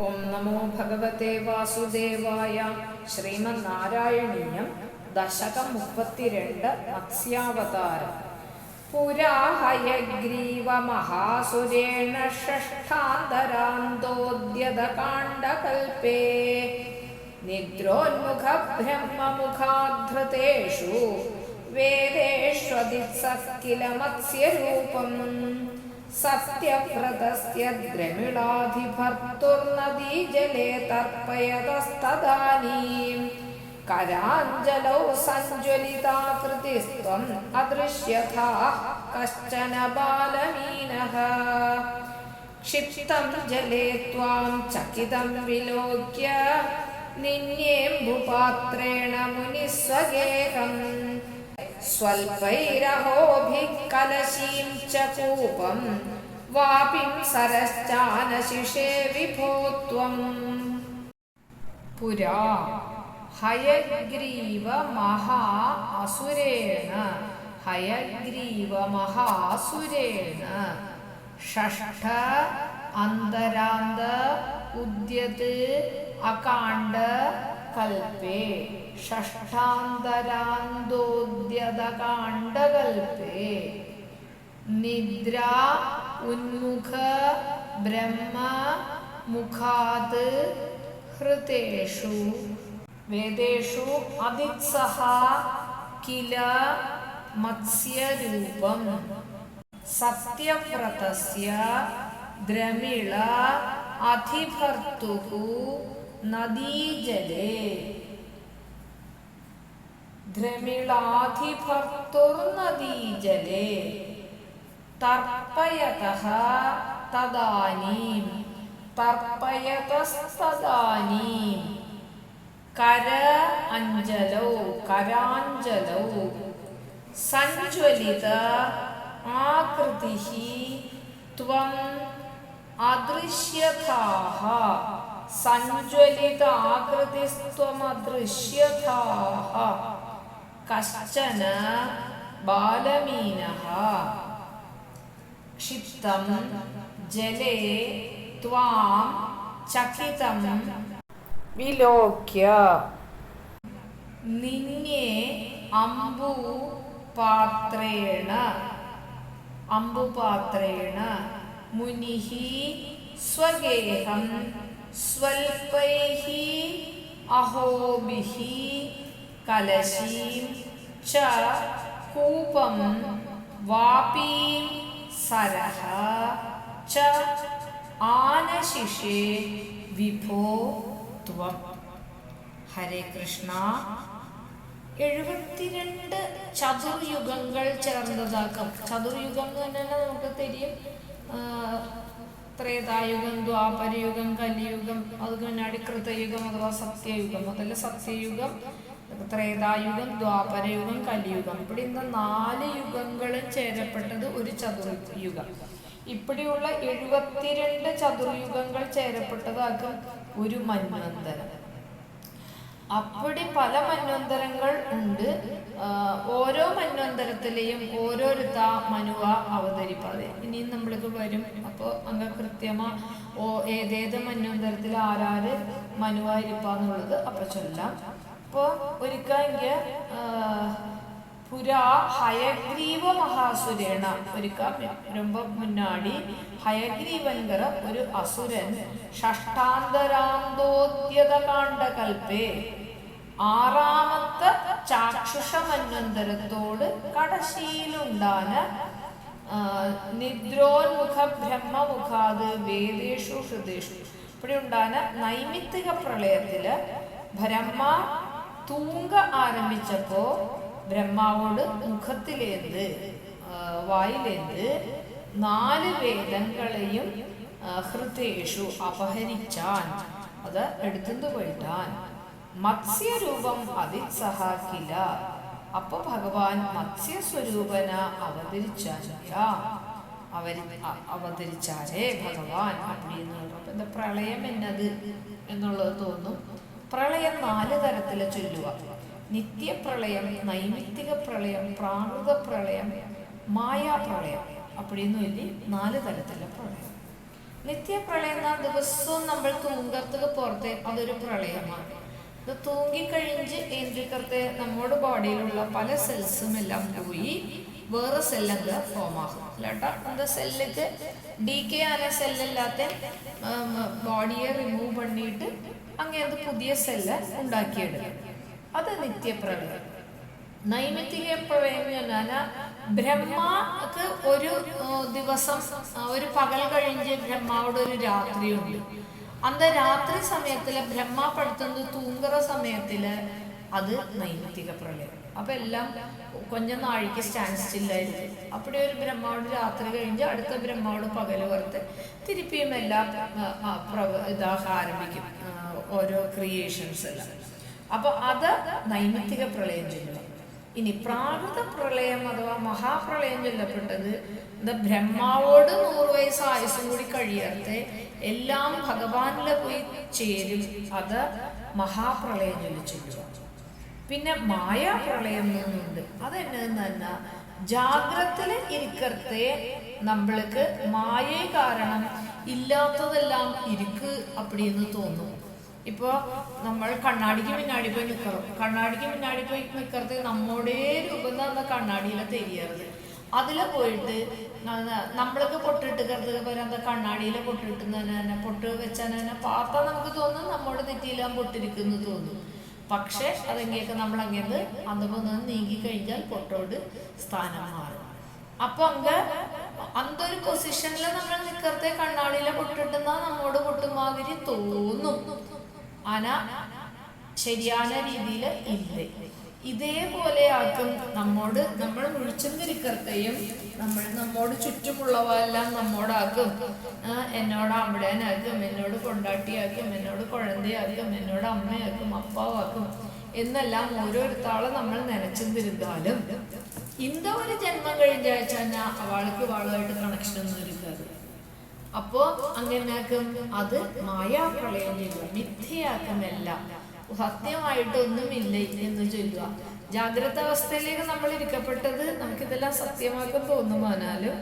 ഓം നമോ ഭഗവതേ വാസുദേവായ. ശ്രീമന്നാരായണീയം ദശകം 32 മത്സ്യാവതാരം. പുരാ ഹയഗ്രീവ മഹാസുരേണ ഷഷ്ഠാന്തരാന്തോദ്യതകാണ്ഡകൽപേ നിദ്രോന്മുഖ ബ്രഹ്മമുഖാധൃതേഷു വേദേഷ്വദിത്സഃ കില മത്സ്യരൂപം. സത്യവ്രതസ്യ ദ്രമിളാധിഭർത്തുർനദീജലേ തർപ്പയതസ്തദാനീം കരാഞ്ജലൗ സഞ്ജ്വലിതാകൃതിസ്ത്വം അദൃശ്യഥാ കശ്ചന ബാലമീനഃ. ക്ഷിപ്തം ജലേ ത്വാം ചകിതം വിലോക്യ നിന്യേംബുപാത്രേണ മുനിസ്വഗേഹം സ്വൽപൈരഹോഭിഃ കലശീം ച കൂപം വാപിം സരശ്ചാനശിഷേ വിഭോ ത്വം. പുരാ ഹയഗ്രീവ മഹാ അസുരേണ ഷഷ്ഠ അന്തരാന്ത ഉദ്യത് അകാണ്ഡ കൽപേ ഷഷ്ഠാന്തരാന്തോദ്യതകാണ്ഡകൽപേ നിദ്രാ ഉന്മുഖ ബ്രഹ്മ മുഖാത് ഹൃതേഷു വേദേഷു അതിത്സഹ കില മത്സ്യരൂപം. സത്യവ്രതസ്യ ദ്രമിള അധിഭർത്തുഃ നദീജലേ ദ്രമിളാധിഭർത്തുർനദീജലേ തർപ്പയതഃ തദാനീം തർപ്പയതസ്തദാനീം കരാഞ്ജലൗ സഞ്ജ്വലിത ആകൃതിഃ ത്വം അദൃശ്യഥാഃ സഞ്ജ്വലിത ആകൃതിസ്ത്വമദൃശ്യഥാഃ കശ്ചന ബാലമീനഃ. ക്ഷിപ്തം ജലേ ത്വാം ചകിതം വിലോക്യ നിന്യേ അംബുപാത്രേണ മുനിഃ സ്വഗേഹം സ്വൽപൈഃ അഹോഭിഃ കലശീം ച കൂപം വാപീം സരഃ ച ആനശിഷേ വിഭോ ത്വം. ഹരേ കൃഷ്ണ. 72 ചതുർയുഗങ്ങൾ ചേർന്നതാക്കാം. ചതുർയുഗം എന്ന് പറഞ്ഞാൽ നമുക്ക് തെരിയും. ത്രേതായുഗം, ദ്വാപരയുഗം, കലിയുഗം, അത് കഴിഞ്ഞാൽ കൃതയുഗം അഥവാ സത്യയുഗം. അതല്ല സത്യയുഗം, ത്രേതായുഗം, ദ്വാപരയുഗം, കലിയുഗം. ഇപ്പടി ഇന്ന് 4 യുഗങ്ങളും ചേരപ്പെട്ടത് ഒരു ചതുർയുഗം. ഇപ്പടിയുള്ള 72 ചതുർയുഗങ്ങൾ ചേരപ്പെട്ടതാക്കും ഒരു മന്വന്തരം. അപ്പടി പല മന്വന്തരങ്ങൾ ഉണ്ട്. ഓരോ മന്വന്തരത്തിലെയും ഓരോരുത്ത മനുവ അവതരിപ്പാതെ ഇനിയും നമ്മൾക്ക് വരും. അപ്പോൾ അങ്ങ് കൃത്യമാ ഏതേത് മന്വന്തരത്തിൽ ആരാര് മനുവായിരിപ്പാന്നുള്ളത് അപ്പൊ ചൊല്ലാം. അപ്പോൾ ഒരിക്കൽ പുരാ ഹയഗ്രീവ മഹാസുരേണ ரொம்ப മുന്നാടി ഹയഗ്രീവൻകര ഒരു അസുരൻ ഷഷ്ഠാന്തരാന്തോദ്യതകാണ്ഡകൽപേ 6ാമത്തെ ചാക്ഷുഷ മന്വന്തരത്തോട് കടശിയിലുണ്ടാന നിദ്രോന്മുഖ ബ്രഹ്മമുഖാത് വേദേഷു ഹൃദേഷു ഇവിടെ ഉണ്ടാന നൈമിത്തിക പ്രളയത്തില് ബ്രഹ്മ തൂങ്ക ആരംഭിച്ചപ്പോ ബ്രഹ്മാവോട് മുഖത്തിലേന്ത് വായിലേന്ത് 4 വേദങ്ങളെയും ഹൃതേഷു അപഹരിച്ചാൻ, അത് എടുത്തു പോയിട്ടാൻ. മത്സ്യരൂപം അതിത്സഹ കില. അപ്പൊ ഭഗവാൻ മത്സ്യസ്വരൂപന അവതരിച്ചാരേ ഭഗവാൻ அப்படின்னு. എന്താ പ്രളയം എന്നത് എന്നുള്ളത് തോന്നും. പ്രളയം 4 തരത്തില് ചൊല്ലുക. നിത്യപ്രളയം, നൈമിത്തിക പ്രളയം, പ്രാകൃത പ്രളയം, മായാപ്രളയം அப்படின்னு சொல்லி 4 തരത്തിലുള്ള പ്രളയം. നിത്യപ്രളയം എന്നാൽ ദിവസവും നമ്മൾ തൂങ്കത്തേക്ക് പുറത്തെ അതൊരു പ്രളയമാണ്. ഇത് തൂങ്ങിക്കഴിഞ്ഞ് ഏന്തിക്കത്തെ നമ്മുടെ ബോഡിയിലുള്ള പല സെൽസും എല്ലാം പോയി വേറെ സെല്ലൊക്കെ ഫോം ആകും അല്ലാട്ടാ. എന്താ സെല്ലിക്ക് ഡീക്കെ ആന സെല്ലല്ലാത്ത ബോഡിയെ റിമൂവ് പണിയിട്ട് അങ്ങനത്തെ പുതിയ സെല്ല് ഉണ്ടാക്കിയെടുക്കും. അത് നിത്യപ്രളയം. നൈമിത്തിക പ്രളയം എന്ന് പറഞ്ഞാൽ ബ്രഹ്മക്ക് ഒരു ദിവസം ഒരു പകൽ കഴിഞ്ഞ് ബ്രഹ്മാവിടെ ഒരു രാത്രിയുണ്ട്. അന്ത രാത്രി സമയത്തില് ബ്രഹ്മ പടുത്തുന്നത് തൂങ്കറ സമയത്തില് അത് നൈമിത്തിക പ്രളയം. അപ്പൊ എല്ലാം കൊഞ്ചം നാഴിക്ക് സ്റ്റാൻഡ് സ്റ്റില്ലായിരിക്കും. അപ്പടി ഒരു ബ്രഹ്മാവോട് രാത്രി കഴിഞ്ഞ് അടുത്ത ബ്രഹ്മാവോട് പകല് പുറത്ത് തിരുപ്പിയും എല്ലാം ഇതാക ആരംഭിക്കും ഓരോ ക്രിയേഷൻസ് എല്ലാം. അപ്പൊ അത് നൈമിത്തിക പ്രളയം ചൊല്ലുക. ഇനി പ്രാകൃത പ്രളയം അഥവാ മഹാപ്രളയം ചൊല്ലപ്പെട്ടത് എന്താ ബ്രഹ്മാവോട് 100 വയസ്സ് ആയുസും കൂടി കഴിയാത്ത എല്ലാം ഭഗവാനില് പോയി ചേരും. അത് മഹാപ്രളയം ചൊല്ലുക. പിന്നെ മായാപ്രളയം എന്നുണ്ട്. അതെന്നു തന്നെ ജാഗ്രതയില് ഇരിക്കത്തെ നമ്മൾക്ക് മായ കാരണം ഇല്ലാത്തതെല്ലാം ഇരിക്ക് അപ്പടിന്ന് തോന്നും. ഇപ്പൊ നമ്മൾ കണ്ണാടിക്ക് പിന്നാടി പോയി നിൽക്കണം. കണ്ണാടിക്ക് പിന്നാടി പോയി നിൽക്കறது നമ്മോടേ രൂപം തന്നെ കണ്ണാടിയിലെ തെരിയരുത്. അതില് പോയിട്ട് നമ്മൾക്ക് പൊട്ടിട്ടിക്കறது പോലെ എന്താ കണ്ണാടിയിലെ പൊട്ടിട്ടുന്നതിനെ പൊട്ട് വെച്ചാൽ പാത്ത നമുക്ക് തോന്നും നമ്മോട് നെറ്റിയിലാൻ പൊട്ടിരിക്കുന്നു തോന്നും. പക്ഷെ അതെങ്ങനെയൊക്കെ നമ്മൾ അങ്ങനെ അതൊന്ന് നീങ്ങി കഴിഞ്ഞാൽ പൊട്ടോട് സ്ഥാനം മാറും. അപ്പൊ അന്തൊരു പൊസിഷനിൽ നമ്മൾ നിൽക്കത്തെ കണ്ണാടിയിലെ പൊട്ടിട്ടുന്ന നമ്മോട് പൊട്ടുമാതിരി തോന്നും. ആന ശരിയാന രീതിയിൽ ഇല്ലേ. ഇതേപോലെ ആക്കും നമ്മൾ വിളിച്ചെന്നിരിക്കത്തെയും നമ്മോട് ചുറ്റുമുള്ളവെല്ലാം നമ്മോടാക്കും. എന്നോട് അമ്പടേനാക്കും, എന്നോട് കൊണ്ടാട്ടിയാക്കും, എന്നോട് കുഴന്തയാക്കും, എന്നോട് അമ്മയാക്കും, അപ്പാവാക്കും എന്നെല്ലാം ഓരോരുത്താളെ നമ്മൾ നനച്ചെന്നിരുന്നാലും ഇന്ത ഒരു ജന്മം കഴിഞ്ഞാഴ്ച അവൾക്ക് വാളുമായിട്ട് കണക്ഷൻ ഒന്നും ഇരിക്കാതെ. അപ്പോ അങ്ങനെയാക്കും. അത് മായാപ്രളയം ചെയ്യുക, മിഥ്യയാക്കുന്നല്ല, സത്യമായിട്ടൊന്നുമില്ല എന്ന് ചൊല്ലുക. ജാഗ്രത അവസ്ഥയിലേക്ക് നമ്മൾ ഇരിക്കപ്പെട്ടത് നമുക്കിതെല്ലാം സത്യമാക്കാൻ തോന്നുമാനാലും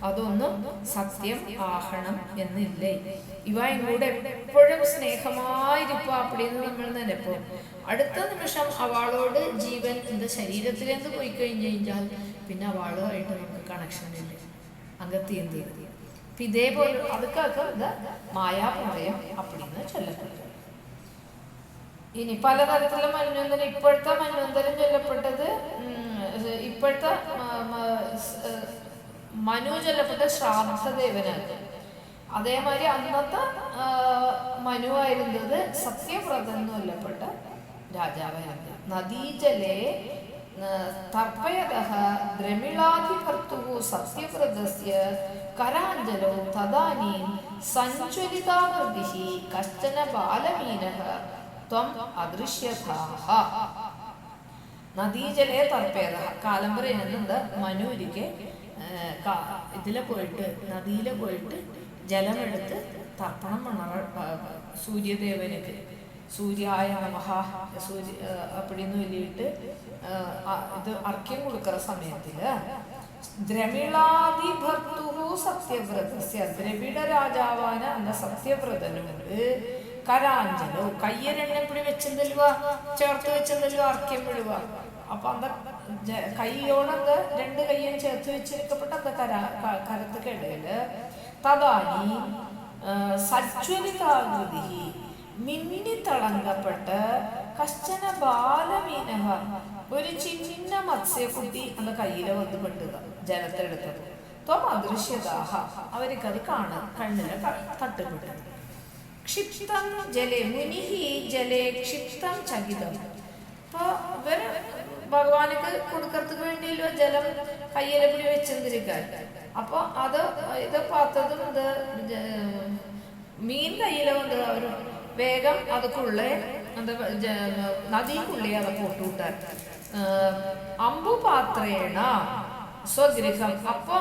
അതൊന്നും സത്യം ആഹണം എന്നില്ലേ. ഇവ ഇങ്ങോട്ട് എപ്പോഴും സ്നേഹമായിരിക്കും അപ്പടിന്ന് നമ്മൾ നനപ്പോ അടുത്ത നിമിഷം അവളോട് ജീവൻ എന്റെ ശരീരത്തിലെന്ത് പോയി കഴിഞ്ഞു കഴിഞ്ഞാൽ പിന്നെ അവളുമായിട്ട് നമുക്ക് കണക്ഷൻ ഇല്ല. അകത്തിയെന്ത് ഇതേപോലെ അതൊക്കെ മായാപ്രളയം അപ്പടിന്ന് ചൊല്ലപ്പെട്ടത്. ഇനി പലതരത്തിലുള്ള മന്വന്തരം. ഇപ്പോഴത്തെ മന്വന്തരം ചൊല്ലപ്പെട്ടത് ഇപ്പോഴത്തെ മനു ചൊല്ലപ്പെട്ട ശ്രാദ്ധദേവനാണ്. അതേമാതിരി അന്നത്തെ മനു ആയിരുന്നത് സത്യവ്രതൻ എന്ന് ചൊല്ലപ്പെട്ട രാജാവായിരുന്നു. നദീജലേ തർപ്പയതഃ ദ്രമിളാധികർത്തുഃ സത്യവ്രതസ്യ കരാഞ്ജലോ തദാനീം സഞ്ച്വലിതാകൃതിഃ കശ്ചന ബാലമീനഃ ത്വം അദൃശ്യതാഃ. നദീജലേ തർപ്പയതഃ കാലം പറയുന്നുണ്ട്. മനു ഒരിക്കൽ ഇതിലെ പോയിട്ട് നദിയിലെ പോയിട്ട് ജലമെടുത്ത് തർപ്പണം സൂര്യദേവനക്ക് സൂര്യായ നമഃ അപ്പടിന്ന് ചൊല്ലിയിട്ട് ഇത് അർഘ്യം കൊടുക്കുന്ന സമയത്തില് ദ്രമിളാധിഭർത്തുഃ സത്യവ്രതസ്യ ദ്രവിഡ രാജാവാന എന്ന സത്യവ്രതനുണ്ട് കരാഞ്ജലോ കയ്യരെണ്ണപ്പിടി വെച്ചെന്തല്ലുക ചേർത്ത് വെച്ചെന്തല്ലുക അർഘ്യം വിടുക. അപ്പൊ കൈയോടത് 2 കയ്യും ചേർത്ത് വെച്ചിരിക്കപ്പെട്ട കരത്തുക്കിടയില് തദാനി സജ്വലിതാകൃതി മിന്നിത്തിളങ്ങപ്പെട്ട് കശ്ചന ബാലമീനഹ ഒരു ചിന്ന മത്സ്യക്കുട്ടി അത് കയ്യില് വന്ന് പെട്ടുക ജലത്തെടുത്തത്. ത്വം അദൃശ്യതാഹ അവർക്കത് കണ്ണില് തട്ടുപെട്ടു. ക്ഷിപ്തം ജലേ മുനിഹി ജലേ ക്ഷിപ്തം ചകിതം. അപ്പൊ ഇവര് ഭഗവാനക്ക് കൊടുക്കறதுக்கு വേണ്ടിയല്ലോ ജലം കയ്യിലെ പിടി വെച്ചെന്നിരിക്കാൻ. അപ്പൊ ഇത് പാത്തതും മീൻ കയ്യിലെ വന്നത് അവര് വേഗം അതുക്കുള്ളേ നദിക്കുള്ളേ അത് പൊട്ടുവിട്ടാൻ അമ്പു പാത്രേണ സ്വഗൃഹം. അപ്പൊ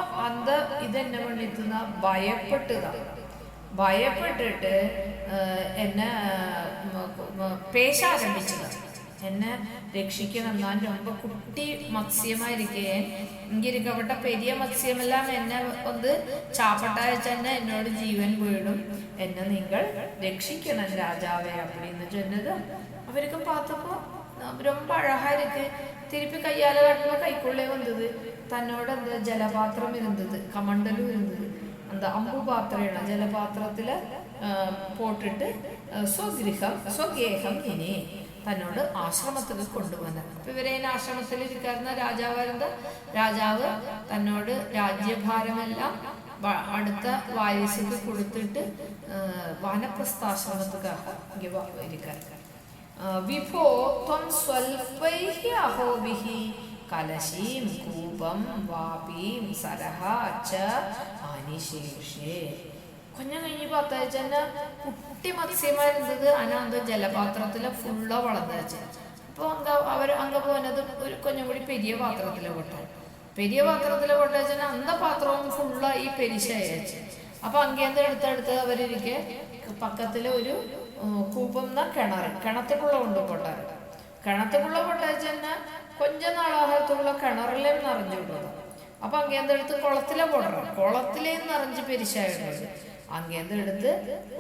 ഇതെന്നെ വേണ്ടിത്തുന്ന ഭയപ്പെട്ടിട്ട് എന്നെ പേശാരംഭിച്ചത്. എന്നെ രക്ഷിക്കണം. ഞാൻ ரொம்ப കുട്ടി മത്സ്യമായിരിക്കേ ഇങ്ങിരിക്കപ്പെട്ട പെരിയ മത്സ്യമെല്ലാം എന്നെ ഒന്ന് ചാപ്പട്ടായച്ചെന്നെ എന്നോട് ജീവൻ വീടും, എന്നെ നിങ്ങൾ രക്ഷിക്കണം രാജാവേ அப்படின்னு சொன்னது. அவருக்கு பார்த்தப்போ ரொம்ப அழகா இருக்கு. திருப்பி கையால காட்டும்போது கைக்குள்ளே வந்தது தன்னோட அந்த ஜலபாத்திரம் இருந்தது, கமண்டலும் இருந்தது. அந்த அம்பு பாத்திரம் ജലപാത്രത്തിൽ പോട്ടിട്ട് സ്വഗേഹം ഇനി തന്നോട് ആശ്രമത്തിൽ കൊണ്ടുവന്നത്. അപ്പൊ ഇവരെ ആശ്രമത്തിൽ ഇരിക്കുന്ന രാജാവായിരുന്ന രാജാവ് തന്നോട് രാജ്യഭാരമെല്ലാം അടുത്ത വാരിസിക്ക് കൊടുത്തിട്ട് വാനപ്രസ്ഥാശ്രമത്തുക്കാக ഇരിക്കാൻ. വിഭോ ത്വം സ്വൽപൈഹി അഹോഭിഹി കലശീം കൂപം വാപീം സരഹ ച ആനിശേഷേ. கொஞ்சம் കഴിഞ്ഞ് பார்த்தாச்சுன்னா കുട്ടി മത്സ്യമായി ഇരുന്നത് അതിനകത്ത് ജലപാത്രത്തില് ഫുള്ള് വളർന്നു. അപ്പോൾ അങ്ക പോനത് ഒരു കൊഞ്ഞം കൂടി പെരിയ പാത്രത്തില് പൊട്ടാൻ. പെരിയ പാത്രത്തില് പൊട്ടാച്ചാൽ അന്ത പാത്രവും ഫുള്ള് ഈ പെരിശയച്ചു. അപ്പൊ അങ്ങേന്ന് എടുത്തെടുത്ത് അവരിരിക്കെ പക്കത്തില് ഒരു കൂപ്പം കിണത്തുകുള്ള കൊണ്ട് പൊട്ടാറ്. കിണത്തുകുള്ള പൊട്ടാച്ചെന്നെ കൊഞ്ച നാളാഹത്തുള്ള കിണറിലെ നിറഞ്ഞു വിടുന്നത്. അപ്പൊ അങ്ങേന്ന് എടുത്ത് കുളത്തിലെ പൊടണം. കുളത്തിലേ നിറഞ്ഞ് പെരിശായിടുന്നത്. അങ്ങേന്ന് എടുത്ത്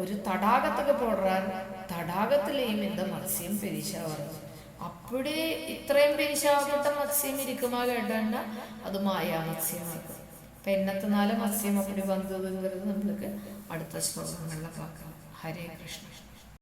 ഒരു തടാകത്തൊക്കെ പോടുறாർ. തടാകത്തിലെയും இந்த മത്സ്യം പെരിശാ പറഞ്ഞു. അപ്പടി ഇത്രയും പെരിശാപ്പെട്ട മത്സ്യം ഇരിക്കുമാ കേട്ടാ അത് മായാ മത്സ്യമാക്കും. അപ്പൊ എന്നത്തിനാല് മത്സ്യം അപ്പടി വന്നതുங்கிறது നമ്മൾക്ക് അടുത്ത ശ്ലോകങ്ങളിൽ பார்க்கலாம். ഹരേ കൃഷ്ണ.